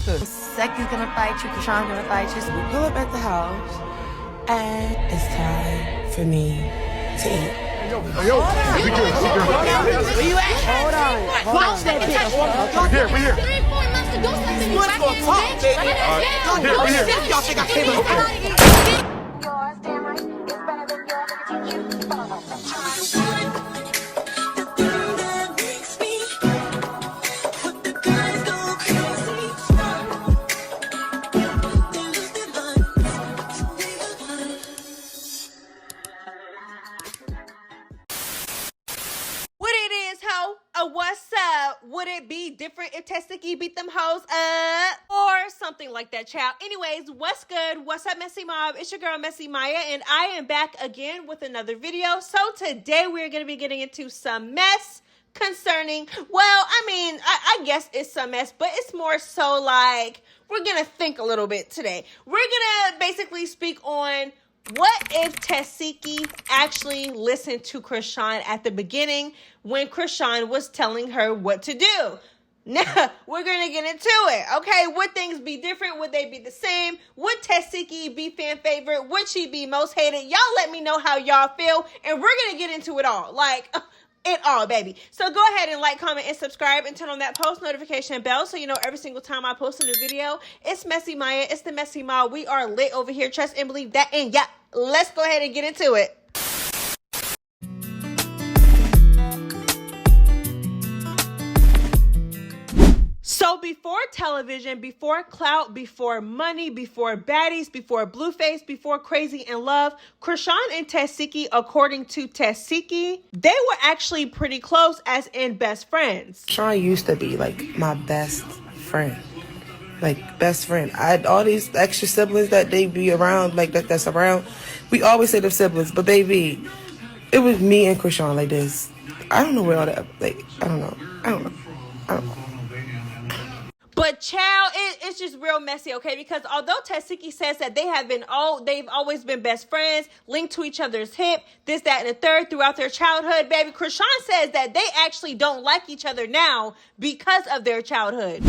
Tesehki's gonna fight you, Chrisean's gonna fight you, so we pull up at the house, and it's time for me to eat. Yo, we good. Where you at? Hold on. Watch that bitch. We're here. What's gonna talk, baby? We're here. Y'all think I came up? What's up? Would it be different if Tesehki beat them hoes up? Or something like that, child. Anyways, what's good? What's up, Messy Mob? It's your girl, ItsMyaJ, and I am back again with another video. So today we're going to be getting into some mess concerning, well, I guess it's some mess, but it's more so like we're going to think a little bit today. We're going to basically speak on what if Tesehki actually listened to Chrisean at the beginning when Chrisean was telling her what to do? Now, we're going to get into it, okay? Would things be different? Would they be the same? Would Tesehki be fan favorite? Would she be most hated? Y'all let me know how y'all feel, and we're going to get into it all. Like, it all, baby. So go ahead and like, comment, and subscribe, and turn on that post notification bell so you know every single time I post a new video. It's ItsMyaJ. It's the Messy Mob. We are lit over here. Trust and believe that. And yeah, let's go ahead and get into it. So before television, before clout, before money, before baddies, before Blueface, before Crazy in Love, Chrisean and Tesehki, according to Tesehki, they were actually pretty close, as in best friends. Chrisean used to be like my best friend. Like best friend. I had all these extra siblings that they be around, like that's around. We always say they're siblings, but baby, it was me and Chrisean like this. I don't know where all that, like, I don't know. But child, it's just real messy, okay? Because although Tesehki says that they've always been best friends, linked to each other's hip, this, that, and the third throughout their childhood, baby, Chrisean says that they actually don't like each other now because of their childhood.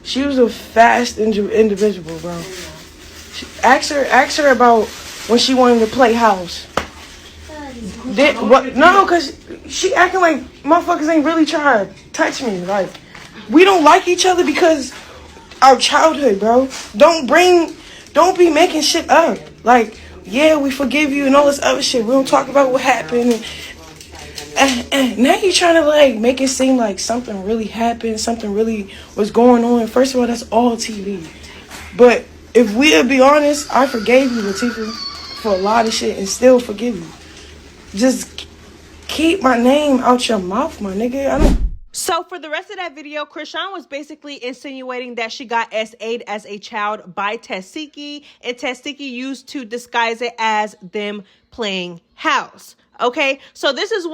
She was a fast individual, bro. Ask her about when she wanted to play house. No, because she acting like motherfuckers ain't really trying to touch me. Like, we don't like each other because our childhood, bro. Don't be making shit up. Like, yeah, we forgive you and all this other shit. We don't talk about what happened. And now you're trying to, like, make it seem like something really happened, something really was going on. First of all, that's all TV. But if we'll be honest, I forgave you, Latifah, for a lot of shit and still forgive you. Just keep my name out your mouth, my nigga. So for the rest of that video, Chrisean was basically insinuating that she got SA'd as a child by Tesehki, and Tesehki used to disguise it as them playing house. Okay, so this is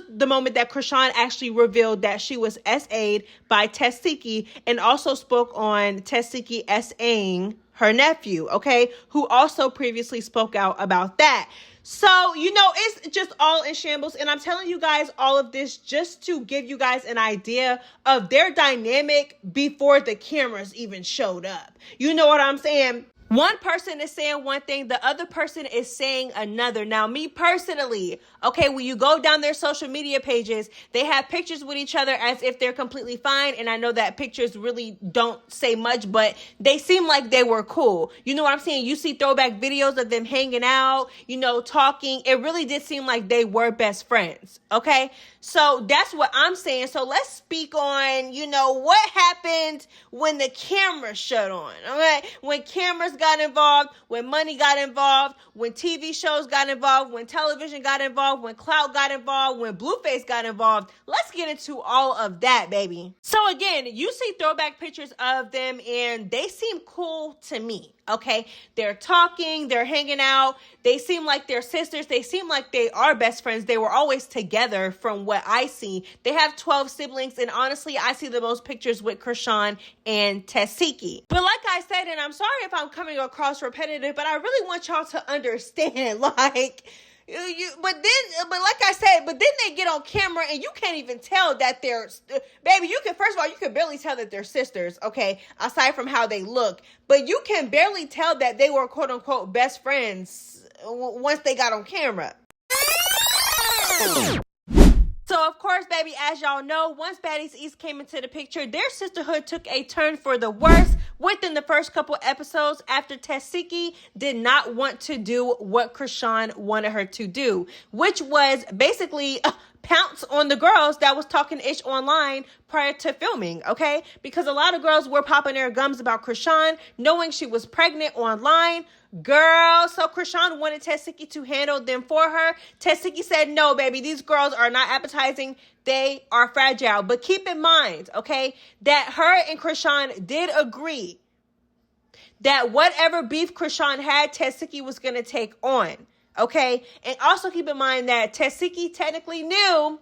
the moment that Chrisean actually revealed that she was SA'd by Tesehki, and also spoke on Tesehki SA'ing her nephew, okay, who also previously spoke out about that. So, you know, it's just all in shambles. And I'm telling you guys all of this just to give you guys an idea of their dynamic before the cameras even showed up. You know what I'm saying? One person is saying one thing, the other person is saying another. Now, me personally, okay, when you go down their social media pages, they have pictures with each other as if they're completely fine. And I know that pictures really don't say much, but they seem like they were cool. You know what I'm saying? You see throwback videos of them hanging out, you know, talking. It really did seem like they were best friends, okay? So that's what I'm saying. So let's speak on, you know, what happened when the camera shut on, okay? When cameras got involved, when money got involved, when TV shows got involved, when television got involved, when clout got involved, when Blueface got involved. Let's get into all of that, baby. So again, you see throwback pictures of them and they seem cool to me. Okay, they're talking, they're hanging out, they seem like they're sisters, they seem like they are best friends. They were always together from what I see. They have 12 siblings, and honestly, I see the most pictures with Chrisean and Tesehki. But like I said, and I'm sorry if I'm coming across repetitive, but I really want y'all to understand, like, But like I said, but then they get on camera and you can't even tell that they're, baby, first of all, you can barely tell that they're sisters, okay, aside from how they look. But you can barely tell that they were quote unquote best friends once they got on camera. So, of course, baby, as y'all know, once Baddies East came into the picture, their sisterhood took a turn for the worse within the first couple episodes after Tesehki did not want to do what Chrisean wanted her to do, which was basically pounce on the girls that was talking ish online prior to filming, okay? Because a lot of girls were popping their gums about Chrisean, knowing she was pregnant online. Girl, so Chrisean wanted Tesehki to handle them for her. Tesehki said, no, baby, these girls are not appetizing. They are fragile. But keep in mind, okay, that her and Chrisean did agree that whatever beef Chrisean had, Tesehki was going to take on, okay? And also keep in mind that Tesehki technically knew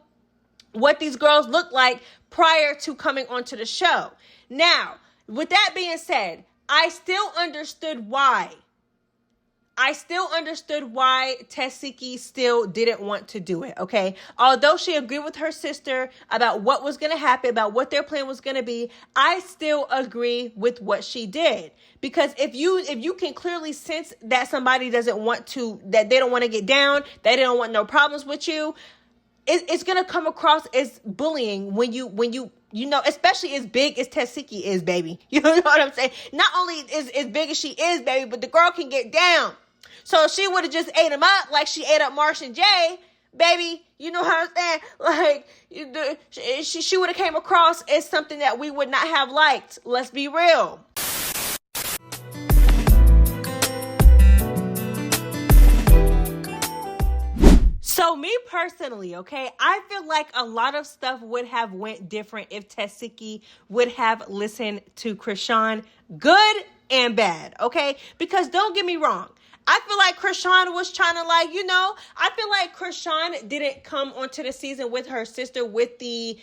what these girls looked like prior to coming onto the show. Now, with that being said, I still understood why Tesehki still didn't want to do it, okay? Although she agreed with her sister about what was going to happen, about what their plan was going to be, I still agree with what she did. Because if you can clearly sense that somebody doesn't want to, that they don't want to get down, that they don't want no problems with you, it's going to come across as bullying when you know, especially as big as Tesehki is, baby. You know what I'm saying? Not only is as big as she is, baby, but the girl can get down. So if she would have just ate him up like she ate up Marsh and Jay, baby, you know what I'm saying? Like, she would have came across as something that we would not have liked. Let's be real. So me personally, okay, I feel like a lot of stuff would have went different if Tesehki would have listened to Chrisean, good and bad, okay? Because don't get me wrong, I feel like Chrisean was trying to I feel like Chrisean didn't come onto the season with her sister with the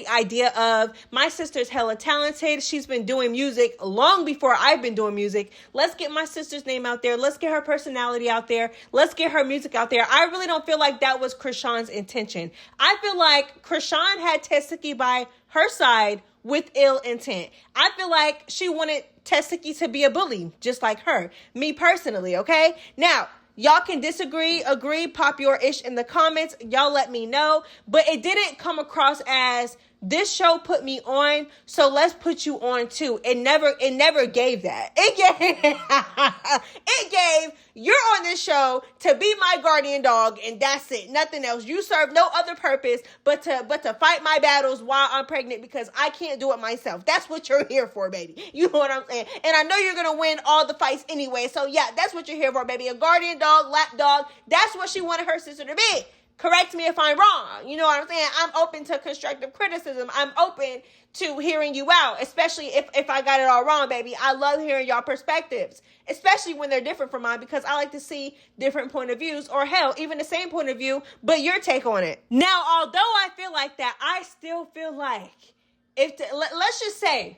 idea of, my sister's hella talented. She's been doing music long before I've been doing music. Let's get my sister's name out there. Let's get her personality out there. Let's get her music out there. I really don't feel like that was Chrisean's intention. I feel like Chrisean had Tesehki by her side with ill intent. I feel like she wanted Tesehki to be a bully, just like her. Me personally, okay? Now, y'all can disagree, agree, pop your ish in the comments. Y'all let me know. But it didn't come across as, this show put me on, so let's put you on too. It never gave that. It gave, you're on this show to be my guardian dog, and that's it. Nothing else. You serve no other purpose but to fight my battles while I'm pregnant, because I can't do it myself. That's what you're here for, baby. You know what I'm saying? And I know you're gonna win all the fights anyway. So yeah, that's what you're here for, baby. A guardian dog, lap dog. That's what she wanted her sister to be. Correct me if I'm wrong. You know what I'm saying? I'm open to constructive criticism. I'm open to hearing you out, especially if I got it all wrong, baby. I love hearing y'all perspectives, especially when they're different from mine, because I like to see different point of views, or hell, even the same point of view, but your take on it. Now, although I feel like that, I still feel like let's just say,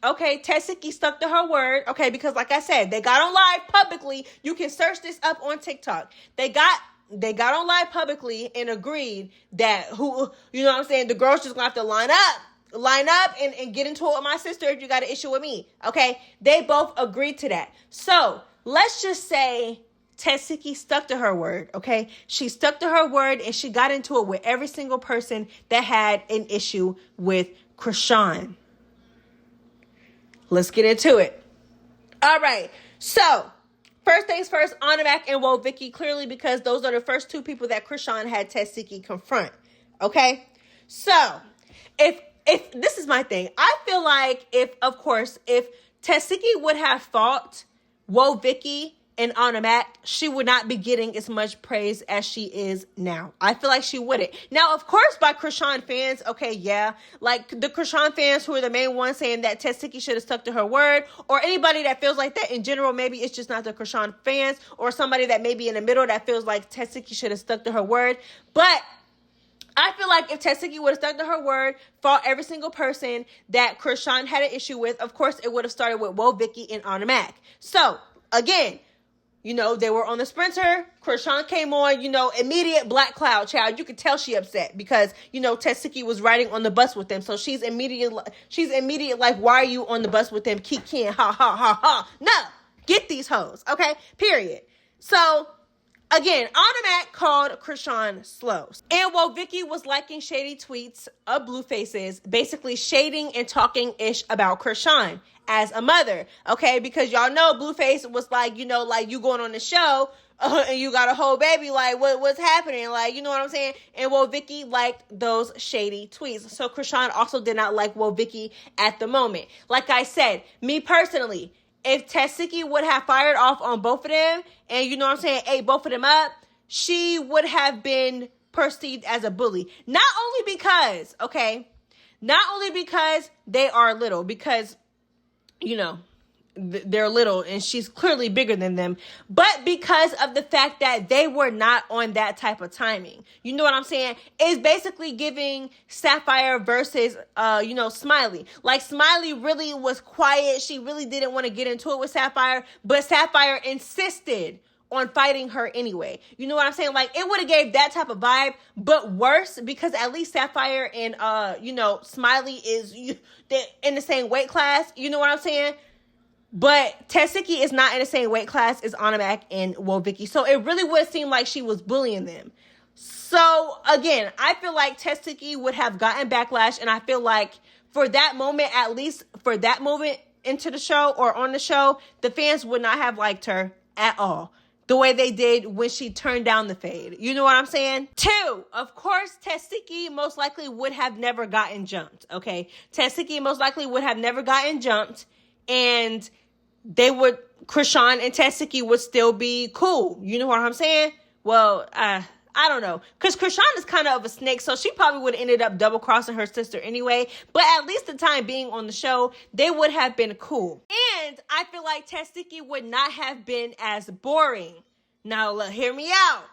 Tesehki stuck to her word, okay, because like I said, they got on live publicly. You can search this up on TikTok. They got on live publicly and agreed that the girls just gonna have to line up and get into it with my sister if you got an issue with me, okay? They both agreed to that. So let's just say Tesehki stuck to her word, okay? She stuck to her word and she got into it with every single person that had an issue with Chrisean. Let's get into it. All right. So, first things first, Animak and Vicky, clearly, because those are the first two people that Chrisean had Tesehki confront. Okay? So, if this is my thing, I feel like if Tesehki would have fought Vicky and Animak, she would not be getting as much praise as she is now. I feel like she wouldn't. Now, of course, by Chrisean fans, okay, yeah, like the Chrisean fans who are the main ones saying that Tesehki should have stuck to her word, or anybody that feels like that in general, maybe it's just not the Chrisean fans, or somebody that may be in the middle that feels like Tesehki should have stuck to her word. But I feel like if Tesehki would have stuck to her word, fought every single person that Chrisean had an issue with, of course, it would have started with Vicky and Animak. So, again, You know, they were on the sprinter. Chrisean came on, you know, immediate black cloud, child. You could tell she upset because, you know, Tesehki was riding on the bus with them. So she's immediate like, why are you on the bus with them? Kikiing, ha, ha, ha, ha. No, get these hoes, okay? Period. So, again, Automac called Chrisean slow. And while Vicky was liking shady tweets of Blueface's, basically shading and talking ish about Chrisean as a mother, okay? Because y'all know Blueface was like, you know, like, you going on the show and you got a whole baby, like, what's happening? Like, you know what I'm saying? And well, Vicky liked those shady tweets. So Chrisean also did not like Well Vicky at the moment. Like I said, me personally, if Tesehki would have fired off on both of them and, you know what I'm saying, ate both of them up, she would have been perceived as a bully. Not only because they are little, because, you know, they're little and she's clearly bigger than them, but because of the fact that they were not on that type of timing. You know what I'm saying? It's basically giving Sapphire versus, you know, Smiley. Like, Smiley really was quiet. She really didn't want to get into it with Sapphire, but Sapphire insisted on fighting her anyway. You know what I'm saying? Like, it would have gave that type of vibe, but worse, because at least Sapphire and, you know, Smiley they're in the same weight class. You know what I'm saying? But Tesehki is not in the same weight class as Automac and Well Vicky. So it really would seem like she was bullying them. So again, I feel like Tesehki would have gotten backlash. And I feel like for that moment, at least for that moment into the show or on the show, the fans would not have liked her at all. The way they did when she turned down the fade. You know what I'm saying? 2, of course, Tesehki most likely would have never gotten jumped. Okay. Tesehki most likely would have never gotten jumped. And Chrisean and Tesehki would still be cool. You know what I'm saying? Well, I don't know. Because Chrisean is kind of a snake, so she probably would have ended up double-crossing her sister anyway. But at least the time being on the show, they would have been cool. And I feel like Tesehki would not have been as boring. Now, hear me out.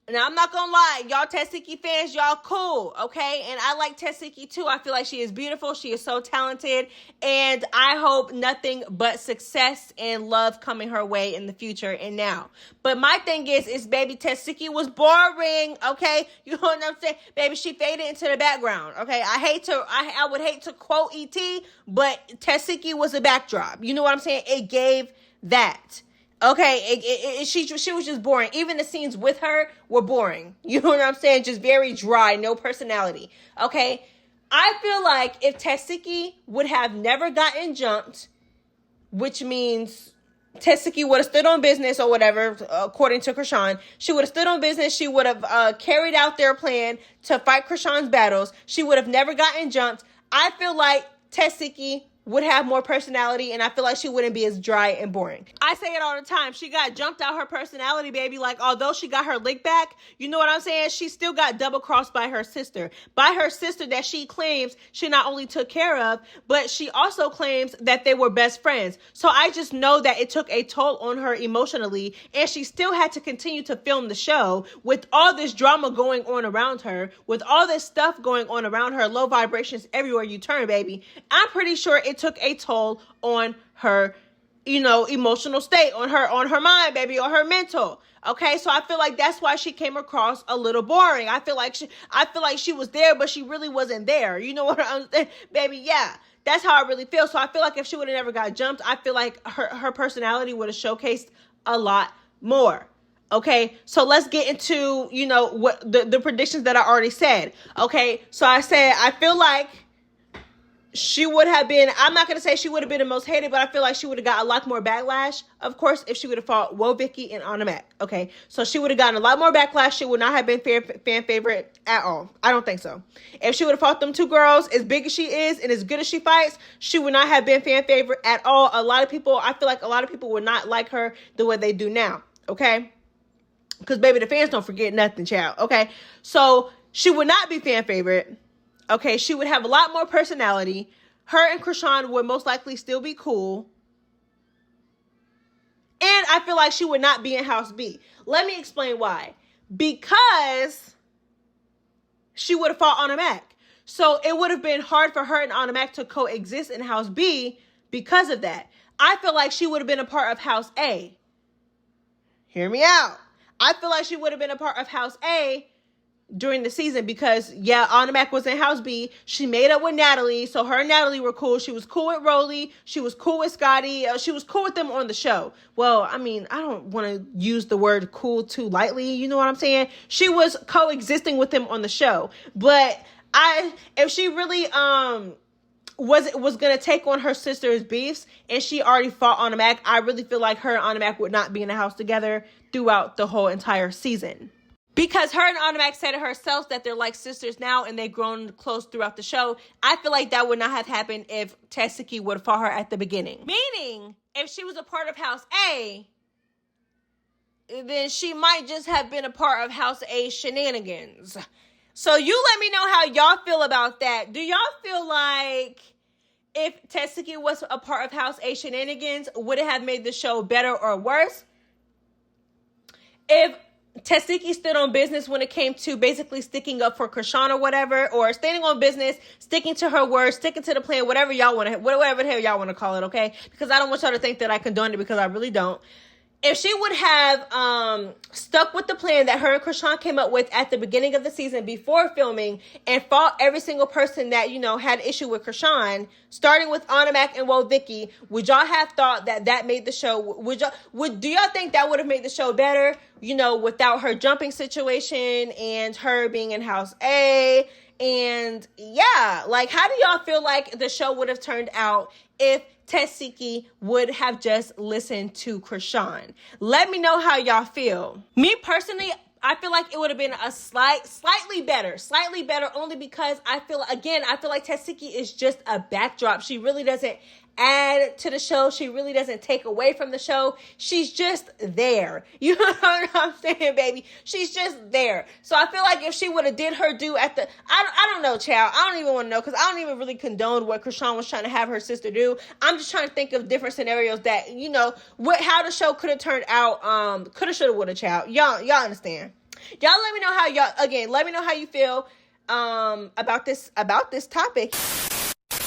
Now, I'm not gonna lie, y'all Tesehki fans, y'all cool, okay? And I like Tesehki too. I feel like she is beautiful. She is so talented. And I hope nothing but success and love coming her way in the future and now. But my thing is baby, Tesehki was boring, okay? You know what I'm saying? Baby, she faded into the background, okay? I would hate to quote E.T., but Tesehki was a backdrop. You know what I'm saying? It gave that. Okay, she was just boring. Even the scenes with her were boring. You know what I'm saying? Just very dry, no personality. Okay, I feel like if Tesehki would have never gotten jumped, which means Tesehki would have stood on business or whatever, according to Chrisean, she would have stood on business. She would have carried out their plan to fight Chrisean's battles. She would have never gotten jumped. I feel like Tesehki would have more personality, and I feel like she wouldn't be as dry and boring. I say it all the time. She got jumped out her personality, baby. Like, although she got her lick back, you know what I'm saying? She still got double-crossed by her sister. By her sister that she claims she not only took care of, but she also claims that they were best friends. So I just know that it took a toll on her emotionally, and she still had to continue to film the show with all this drama going on around her, with all this stuff going on around her, low vibrations everywhere you turn, baby. I'm pretty sure it took a toll on her, you know, emotional state, on her mind, baby, or her mental. Okay, so I feel like that's why she came across a little boring. I feel like she was there, but she really wasn't there. You know what I'm saying, baby? Yeah, that's how I really feel. So I feel like if she would have never got jumped, I feel like her personality would have showcased a lot more. Okay, so let's get into, you know, what the predictions that I already said. Okay, so I said I feel like she would have been, I'm not going to say she would have been the most hated, but I feel like she would have got a lot more backlash, of course, if she would have fought Woe Vicky and Automac. Okay, so she would have gotten a lot more backlash. She would not have been fan favorite at all. I don't think so. If she would have fought them two girls, as big as she is and as good as she fights, she would not have been fan favorite at all. I feel like a lot of people would not like her the way they do now. Okay, because baby, the fans don't forget nothing, child. Okay, so she would not be fan favorite. Okay, she would have a lot more personality. Her and Chrisean would most likely still be cool. And I feel like she would not be in House B. Let me explain why. Because she would have fought Automac. So it would have been hard for her and Automac to coexist in House B because of that. I feel like she would have been a part of House A. Hear me out. I feel like she would have been a part of House A during the season because, yeah, Anna Mac was in House B. She made up with Natalie, so her and Natalie were cool. She was cool with Rolly. She was cool with Scotty. She was cool with them on the show. Well, I mean, I don't want to use the word cool too lightly. You know what I'm saying? She was coexisting with them on the show. But if she really was gonna take on her sister's beefs and she already fought Anna Mac, I really feel like her and Anna Mac would not be in the house together throughout the whole entire season. Because her and Anna Mac said to herself that they're like sisters now and they've grown close throughout the show. I feel like that would not have happened if Tesehki would have fought her at the beginning. Meaning, if she was a part of House A, then she might just have been a part of House A shenanigans. So you let me know how y'all feel about that. Do y'all feel like if Tesehki was a part of House A shenanigans, would it have made the show better or worse? If Tesehki stood on business when it came to basically sticking up for Chrisean or whatever, or standing on business, sticking to her word, sticking to the plan, whatever y'all want to, whatever the hell y'all want to call it, okay? Because I don't want y'all to think that I condone it because I really don't. If she would have stuck with the plan that her and Chrisean came up with at the beginning of the season before filming and fought every single person that, you know, had issue with Chrisean, starting with Anna Mac and Vicky, would y'all have thought that that made the show, do y'all think that would have made the show better, you know, without her jumping situation and her being in House A? And yeah, like, how do y'all feel like the show would have turned out if Tesehki would have just listened to Chrisean? Let me know how y'all feel. Me personally, I feel like it would have been a slightly better only because I feel like Tesehki is just a backdrop. She really doesn't add to the show. She really doesn't take away from the show. She's just there. You know what I'm saying, baby? She's just there. So I feel like if she would have did her due at the, I don't know, child. I don't even want to know because I don't even really condone what Chrisean was trying to have her sister do. I'm just trying to think of different scenarios that, you know, how the show could have turned out. Coulda, shoulda, woulda, child. Y'all understand. Y'all let me know let me know how you feel about this topic.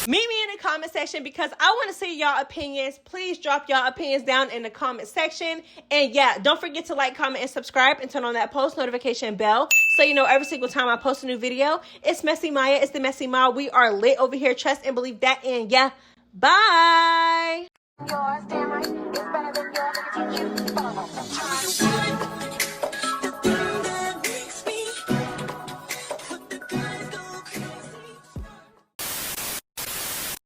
Meet me in the comment section because I want to see y'all opinions. Please drop y'all opinions down in the comment section. And yeah, don't forget to like, comment, and subscribe and turn on that post notification bell so you know every single time I post a new video. It's ItsMyaJ. It's the Messy Ma. We are lit over here. Trust and believe that. And yeah, bye.